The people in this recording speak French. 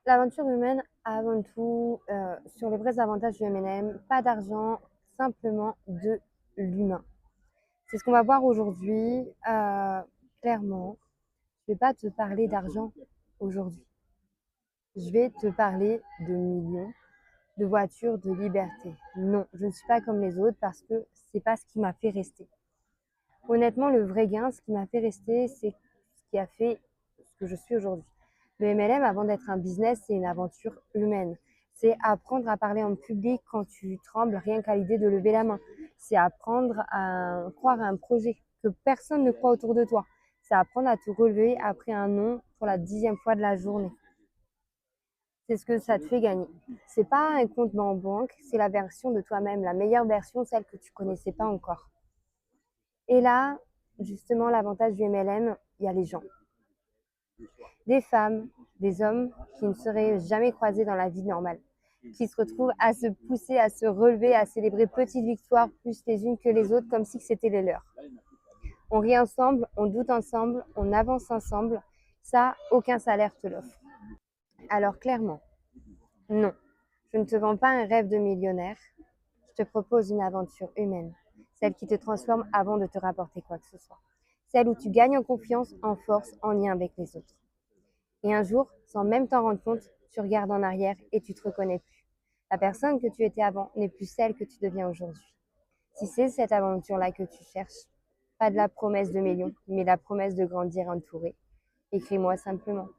L'aventure humaine, avant tout, sur les vrais avantages du MLM, pas d'argent, simplement de l'humain. C'est ce qu'on va voir aujourd'hui. Clairement, je ne vais pas te parler d'argent aujourd'hui. Je vais te parler de millions, de voitures, de liberté. Non, je ne suis pas comme les autres parce que c'est pas ce qui m'a fait rester. Honnêtement, le vrai gain, ce qui m'a fait rester, c'est ce qui a fait ce que je suis aujourd'hui. Le MLM, avant d'être un business, c'est une aventure humaine. C'est apprendre à parler en public quand tu trembles, rien qu'à l'idée de lever la main. C'est apprendre à croire à un projet que personne ne croit autour de toi. C'est apprendre à te relever après un non pour la 10e fois de la journée. C'est ce que ça te fait gagner. C'est pas un compte en banque, c'est la version de toi-même, la meilleure version, celle que tu connaissais pas encore. Et là, justement, l'avantage du MLM, il y a les gens. Des femmes, des hommes qui ne seraient jamais croisés dans la vie normale, qui se retrouvent à se pousser, à se relever, à célébrer petites victoires plus les unes que les autres, comme si c'était les leurs. On rit ensemble, on doute ensemble, on avance ensemble. Ça, aucun salaire te l'offre. Alors clairement, non, je ne te vends pas un rêve de millionnaire. Je te propose une aventure humaine, celle qui te transforme avant de te rapporter quoi que ce soit. Celle où tu gagnes en confiance, en force, en lien avec les autres. Et un jour, sans même t'en rendre compte, tu regardes en arrière et tu te reconnais plus. La personne que tu étais avant n'est plus celle que tu deviens aujourd'hui. Si c'est cette aventure-là que tu cherches, pas de la promesse de millions, mais la promesse de grandir entouré, écris-moi simplement.